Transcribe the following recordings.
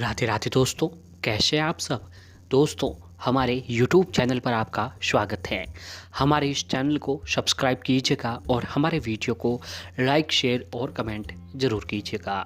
राधे राधे दोस्तों, कैसे हैं आप सब। दोस्तों, हमारे YouTube चैनल पर आपका स्वागत है। हमारे इस चैनल को सब्सक्राइब कीजिएगा और हमारे वीडियो को लाइक, शेयर और कमेंट ज़रूर कीजिएगा।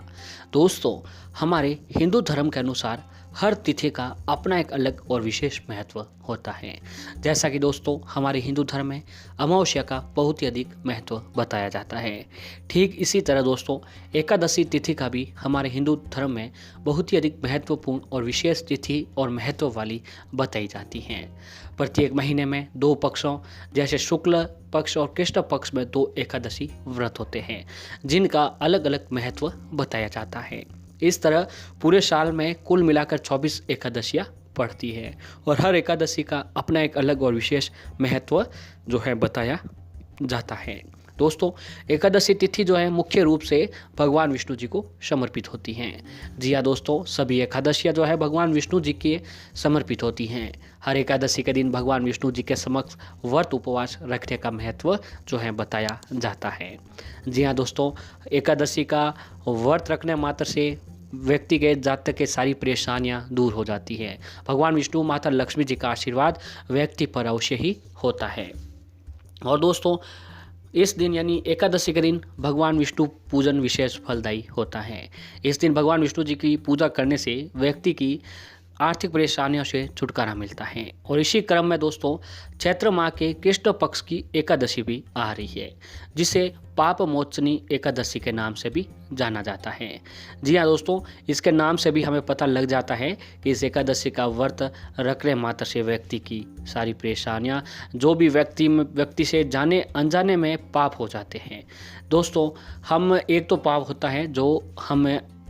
दोस्तों, हमारे हिंदू धर्म के अनुसार हर तिथि का अपना एक अलग और विशेष महत्व होता है। जैसा कि दोस्तों हमारे हिंदू धर्म में अमावस्या का बहुत ही अधिक महत्व बताया जाता है। ठीक इसी तरह दोस्तों एकादशी तिथि का भी हमारे हिंदू धर्म में बहुत ही अधिक महत्वपूर्ण और विशेष तिथि और महत्व वाली बताई जाती हैं। प्रत्येक महीने में दो पक्षों जैसे शुक्ल पक्ष और कृष्ण पक्ष में दो एकादशी व्रत होते हैं, जिनका अलग अलग महत्व बताया जाता है। इस तरह पूरे साल में कुल मिलाकर 24 एकादशियाँ पड़ती है और हर एकादशी का अपना एक अलग और विशेष महत्व जो है बताया जाता है। दोस्तों, एकादशी तिथि जो है मुख्य रूप से भगवान विष्णु जी को समर्पित होती हैं। जी हाँ दोस्तों, सभी एकादशियाँ जो है भगवान विष्णु जी के समर्पित होती हैं। हर एकादशी के दिन भगवान विष्णु जी के समक्ष व्रत उपवास रखने का महत्व जो है बताया जाता है। जी हाँ दोस्तों, एकादशी का व्रत रखने मात्र से व्यक्ति के जातक के सारी परेशानियां दूर हो जाती है। भगवान विष्णु माता लक्ष्मी जी का आशीर्वाद व्यक्ति पर अवश्य ही होता है। और दोस्तों, इस दिन यानी एकादशी के दिन भगवान विष्णु पूजन विशेष फलदायी होता है। इस दिन भगवान विष्णु जी की पूजा करने से व्यक्ति की आर्थिक परेशानियों से छुटकारा मिलता है। और इसी क्रम में दोस्तों चैत्र माह के कृष्ण पक्ष की एकादशी भी आ रही है, जिसे पाप मोचनी एकादशी के नाम से भी जाना जाता है। जी हाँ दोस्तों, इसके नाम से भी हमें पता लग जाता है कि इस एकादशी का व्रत रखने मात्र से व्यक्ति की सारी परेशानियाँ जो भी व्यक्ति से जाने अनजाने में पाप हो जाते हैं। दोस्तों, हम एक तो पाप होता है जो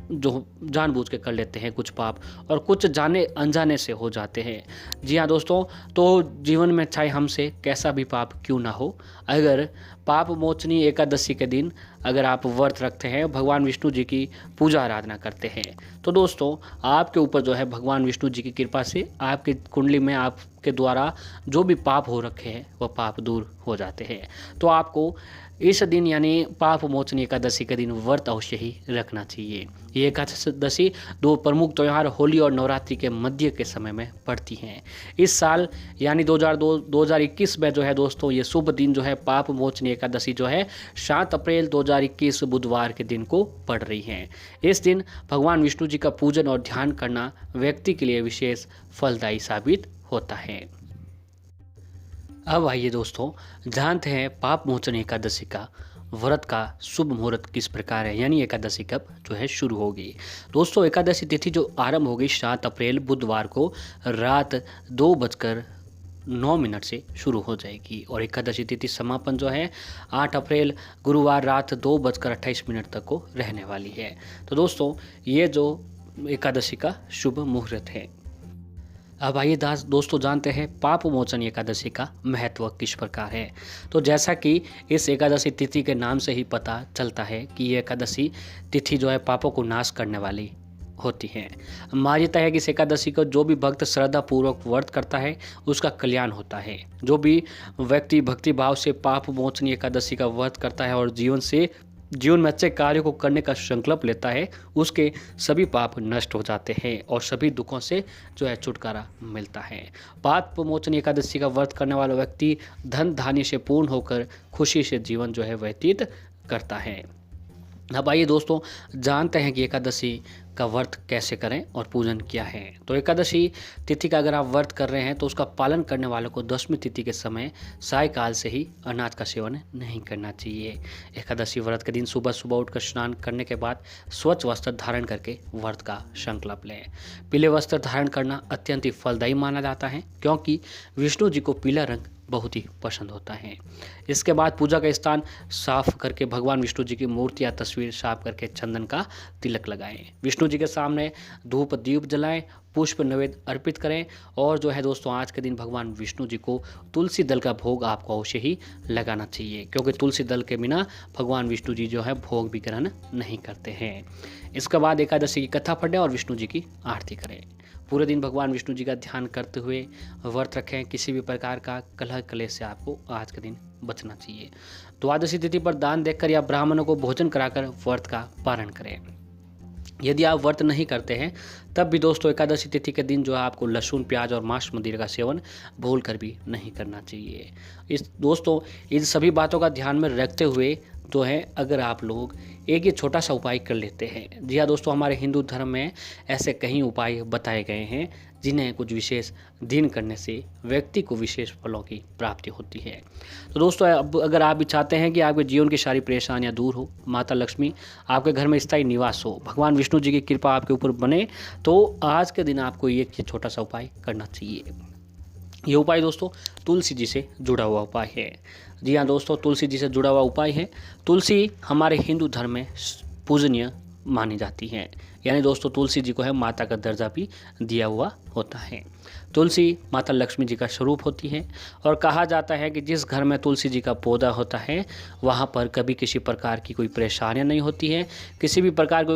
जानबूझ के कर लेते हैं कुछ पाप, और कुछ जाने अनजाने से हो जाते हैं। जी हाँ दोस्तों, तो जीवन में चाहे हमसे कैसा भी पाप क्यों ना हो, अगर पाप मोचनी एकादशी के दिन अगर आप व्रत रखते हैं, भगवान विष्णु जी की पूजा आराधना करते हैं, तो दोस्तों आपके ऊपर जो है भगवान विष्णु जी की कृपा से आपकी कुंडली में आपके द्वारा जो भी पाप हो रखे हैं वह पाप दूर हो जाते हैं। तो आपको इस दिन यानी पाप मोचनी एकादशी के दिन व्रत अवश्य ही रखना चाहिए। ये एकादशी दो प्रमुख त्यौहार होली और नवरात्रि के मध्य के समय में पड़ती हैं। इस साल यानी 2021 में जो है दोस्तों ये शुभ दिन जो है पाप मोचनी एकादशी जो है 7 अप्रैल 2021 बुधवार के दिन को पड़ रही है। इस दिन भगवान विष्णु जी का पूजन और ध्यान करना व्यक्ति के लिए विशेष फलदायी साबित होता है। अब आइए दोस्तों जानते हैं पाप मोचन एकादशी का व्रत का शुभ मुहूर्त किस प्रकार है, यानी एकादशी कब जो है शुरू होगी। दोस्तों, एकादशी तिथि जो आरंभ होगी 7 अप्रैल बुधवार को रात 2:09 से शुरू हो जाएगी और एकादशी तिथि समापन जो है 8 अप्रैल गुरुवार रात 2:28 तक को रहने वाली है। तो दोस्तों ये जो एकादशी का शुभ मुहूर्त है। अब आइए दोस्तों जानते हैं पाप मोचन एकादशी का महत्व किस प्रकार है। तो जैसा कि इस एकादशी तिथि के नाम से ही पता चलता है कि ये एकादशी तिथि जो है पापों को नाश करने वाली होती है। मान्यता है कि इस एकादशी को जो भी भक्त श्रद्धा पूर्वक व्रत करता है उसका कल्याण होता है। जो भी व्यक्ति भक्ति भाव से पाप मोचनी एकादशी का व्रत करता है और जीवन में अच्छे कार्यों को करने का संकल्प लेता है, उसके सभी पाप नष्ट हो जाते हैं और सभी दुखों से जो है छुटकारा मिलता है। पाप मोचनी एकादशी का व्रत करने वाला व्यक्ति धन धान्य से पूर्ण होकर खुशी से जीवन जो है व्यतीत करता है। अब आइए दोस्तों जानते हैं कि एकादशी का व्रत कैसे करें और पूजन क्या है। तो एकादशी तिथि का अगर आप व्रत कर रहे हैं तो उसका पालन करने वालों को 10वीं तिथि के समय सायकाल से ही अनाज का सेवन नहीं करना चाहिए। एकादशी व्रत के दिन सुबह सुबह उठकर स्नान करने के बाद स्वच्छ वस्त्र धारण करके व्रत का संकल्प लें। पीले वस्त्र धारण करना अत्यंत ही फलदायी माना जाता है, क्योंकि विष्णु जी को पीला रंग बहुत ही पसंद होता है। इसके बाद पूजा का स्थान साफ करके भगवान विष्णु जी की मूर्ति या तस्वीर साफ करके चंदन का तिलक लगाएं। विष्णु जी के सामने धूप दीप जलाएं, पुष्प नैवेद्य अर्पित करें और जो है दोस्तों आज के दिन भगवान विष्णु जी को तुलसी दल का भोग आपको अवश्य ही लगाना चाहिए, क्योंकि तुलसी दल के बिना भगवान विष्णु जी जो है भोग भी ग्रहण नहीं करते हैं। इसके बाद एकादशी की कथा पढ़ें और विष्णु जी की आरती करें। पूरे दिन भगवान विष्णु जी का ध्यान करते हुए व्रत रखें। किसी भी प्रकार का कलह कलेश से आपको आज के दिन बचना चाहिए। द्वादशी तिथि पर दान देकर या ब्राह्मणों को भोजन कराकर व्रत का पारण करें। यदि आप व्रत नहीं करते हैं तब भी दोस्तों एकादशी तिथि के दिन जो है आपको लहसुन, प्याज और मांस मदिरा का सेवन भूल कर भी नहीं करना चाहिए। इस दोस्तों इन सभी बातों का ध्यान में रखते हुए जो है अगर आप लोग एक ये छोटा सा उपाय कर लेते हैं। जी हाँ दोस्तों, हमारे हिंदू धर्म में ऐसे कई उपाय बताए गए हैं जिन्हें कुछ विशेष दिन करने से व्यक्ति को विशेष फलों की प्राप्ति होती है। तो दोस्तों अब अगर आप भी चाहते हैं कि आपके जीवन की सारी परेशानियां दूर हो, माता लक्ष्मी आपके घर में स्थायी निवास हो, भगवान विष्णु जी की कृपा आपके ऊपर बने, तो आज के दिन आपको एक छोटा सा उपाय करना चाहिए। ये उपाय दोस्तों तुलसी जी से जुड़ा हुआ उपाय है। जी हाँ दोस्तों, तुलसी जी से जुड़ा हुआ उपाय है। तुलसी हमारे हिंदू धर्म में पूजनीय मानी जाती है, यानी दोस्तों तुलसी जी को है माता का दर्जा भी दिया हुआ होता है। तुलसी माता लक्ष्मी जी का स्वरूप होती है और कहा जाता है कि जिस घर में तुलसी जी का पौधा होता है वहाँ पर कभी किसी प्रकार की कोई परेशानियाँ नहीं होती है, किसी भी प्रकार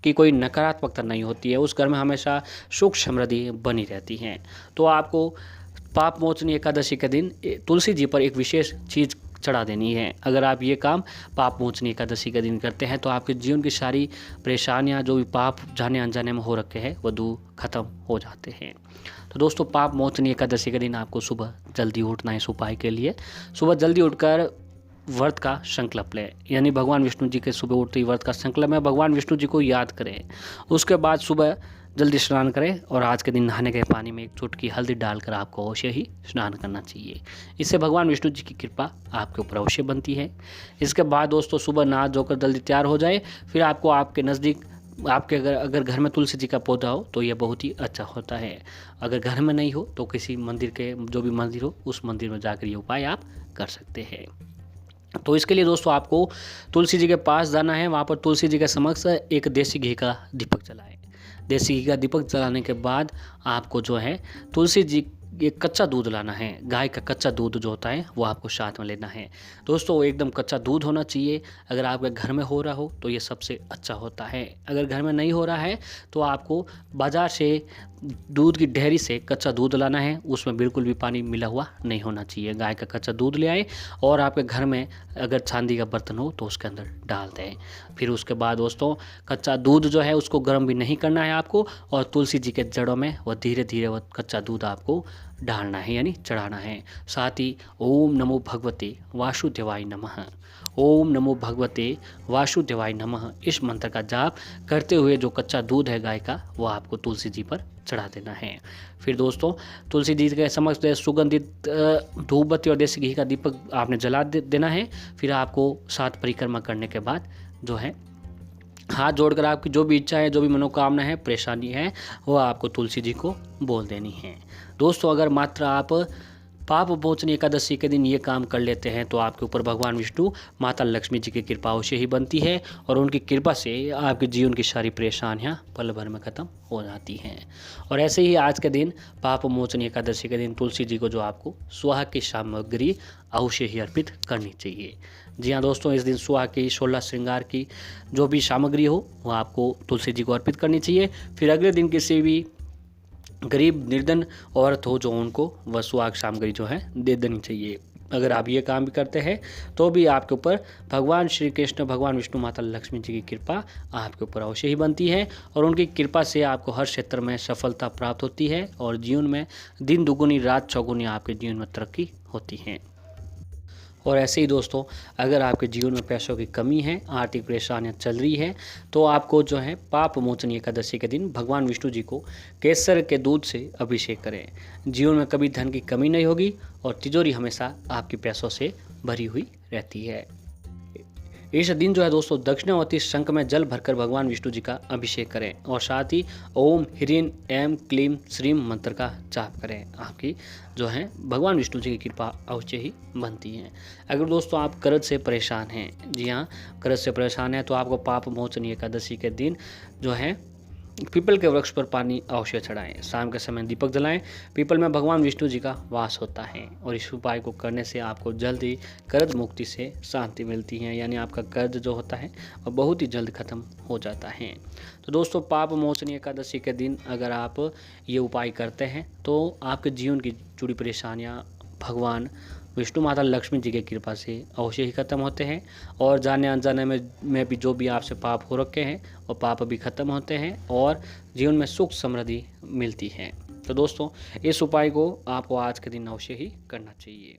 की कोई नकारात्मकता नहीं होती है, उस घर में हमेशा सुख समृद्धि बनी रहती है। तो आपको पाप मोचनी एकादशी के दिन तुलसी जी पर एक विशेष चीज़ चढ़ा देनी है। अगर आप ये काम पाप मोचनी एकादशी के दिन करते हैं तो आपके जीवन की सारी परेशानियां, जो भी पाप जाने अनजाने में हो रखे हैं, वो दूर खत्म हो जाते हैं। तो दोस्तों पाप मोचनी एकादशी के दिन आपको सुबह जल्दी उठना है इस उपाय के लिए। सुबह जल्दी उठकर व्रत का संकल्प लें, यानी भगवान विष्णु जी के सुबह उठते ही व्रत का संकल्प में भगवान विष्णु जी को याद करें। उसके बाद सुबह जल्दी स्नान करें और आज के दिन नहाने के पानी में एक चुटकी हल्दी डालकर आपको अवश्य ही स्नान करना चाहिए। इससे भगवान विष्णु जी की कृपा आपके ऊपर अवश्य बनती है। इसके बाद दोस्तों सुबह नहा धोकर जल्दी तैयार हो जाए। फिर आपको आपके नज़दीक आपके अगर घर में तुलसी जी का पौधा हो तो यह बहुत ही अच्छा होता है। अगर घर में नहीं हो तो किसी मंदिर के, जो भी मंदिर हो उस मंदिर में जाकर ये उपाय आप कर सकते हैं। तो इसके लिए दोस्तों आपको तुलसी जी के पास जाना है, वहाँ पर तुलसी जी के समक्ष एक देसी घी का दीपक जलाएं। देसी घी का दीपक जलाने के बाद आपको जो है तुलसी जी ये कच्चा दूध लाना है। गाय का कच्चा दूध जो होता है वो आपको साथ में लेना है। दोस्तों वो एकदम कच्चा दूध होना चाहिए। अगर आपके घर में हो रहा हो तो ये सबसे अच्छा होता है। अगर घर में नहीं हो रहा है तो आपको बाज़ार से दूध की डेयरी से कच्चा दूध लाना है, उसमें बिल्कुल भी पानी मिला हुआ नहीं होना चाहिए। गाय का कच्चा दूध ले आए और आपके घर में अगर चांदी का बर्तन हो तो उसके अंदर डाल दें। फिर उसके बाद दोस्तों कच्चा दूध जो है उसको गर्म भी नहीं करना है आपको, और तुलसी जी के जड़ों में वह धीरे धीरे वह कच्चा दूध आपको डालना है, यानी चढ़ाना है। साथ ही ओम नमो भगवते वासुदेवाय नमः, ओम नमो भगवते वासुदेवाय नमः इस मंत्र का जाप करते हुए जो कच्चा दूध है गाय का वो आपको तुलसी जी पर चढ़ा देना है। फिर दोस्तों तुलसी जी के समक्ष सुगंधित धूप बत्ती और देसी घी का दीपक आपने जला देना है। फिर आपको 7 परिक्रमा करने के बाद जो है हाथ जोड़कर आपकी जो भी इच्छा है, जो भी मनोकामना है, परेशानी है, वो आपको तुलसी जी को बोल देनी है। दोस्तों अगर मात्र आप पाप मोचनी एकादशी के दिन ये काम कर लेते हैं तो आपके ऊपर भगवान विष्णु माता लक्ष्मी जी की कृपा अवश्य ही बनती है और उनकी कृपा से आपके जीवन की सारी परेशानियां पल भर में ख़त्म हो जाती हैं। और ऐसे ही आज के दिन पाप मोचनी एकादशी के दिन तुलसी जी को जो आपको सुहाग की सामग्री अवश्य ही अर्पित करनी चाहिए। जी हाँ दोस्तों, इस दिन सुहाग की 16 श्रृंगार की जो भी सामग्री हो वो आपको तुलसी जी को अर्पित करनी चाहिए। फिर अगले दिन किसी भी गरीब निर्धन औरत हो जो उनको वह सुहाग सामग्री जो है दे देनी चाहिए। अगर आप ये काम भी करते हैं तो भी आपके ऊपर भगवान श्री कृष्ण, भगवान विष्णु, माता लक्ष्मी जी की कृपा आपके ऊपर अवश्य ही बनती है और उनकी कृपा से आपको हर क्षेत्र में सफलता प्राप्त होती है और जीवन में दिन दुगुनी रात चौगुनी आपके जीवन में तरक्की होती है। और ऐसे ही दोस्तों अगर आपके जीवन में पैसों की कमी है, आर्थिक परेशानियां चल रही है, तो आपको जो है पाप मोचनी एकादशी के दिन भगवान विष्णु जी को केसर के दूध से अभिषेक करें। जीवन में कभी धन की कमी नहीं होगी और तिजोरी हमेशा आपकी पैसों से भरी हुई रहती है। इस दिन जो है दोस्तों दक्षिणावर्ती शंख में जल भरकर भगवान विष्णु जी का अभिषेक करें और साथ ही ओम ह्रीं ऐं क्लीं श्रीं मंत्र का जाप करें। आपकी जो है भगवान विष्णु जी की कृपा अवश्य ही बनती है। अगर दोस्तों आप कर्ज से परेशान हैं, जी हाँ कर्ज से परेशान हैं, तो आपको पाप मोचनी एकादशी के दिन जो है पीपल के वृक्ष पर पानी अवश्य चढ़ाएं। शाम के समय दीपक जलाएं। पीपल में भगवान विष्णु जी का वास होता है और इस उपाय को करने से आपको जल्द ही कर्ज मुक्ति से शांति मिलती है, यानी आपका कर्ज जो होता है वह बहुत ही जल्द खत्म हो जाता है। तो दोस्तों पाप मोचनी एकादशी के दिन अगर आप ये उपाय करते हैं तो आपके जीवन की जुड़ी परेशानियाँ भगवान विष्णु माता लक्ष्मी जी की कृपा से अवश्य ही खत्म होते हैं और जाने अनजाने में भी जो भी आपसे पाप हो रखे हैं वो पाप भी खत्म होते हैं और जीवन में सुख समृद्धि मिलती है। तो दोस्तों, इस उपाय को आपको आज के दिन अवश्य ही करना चाहिए।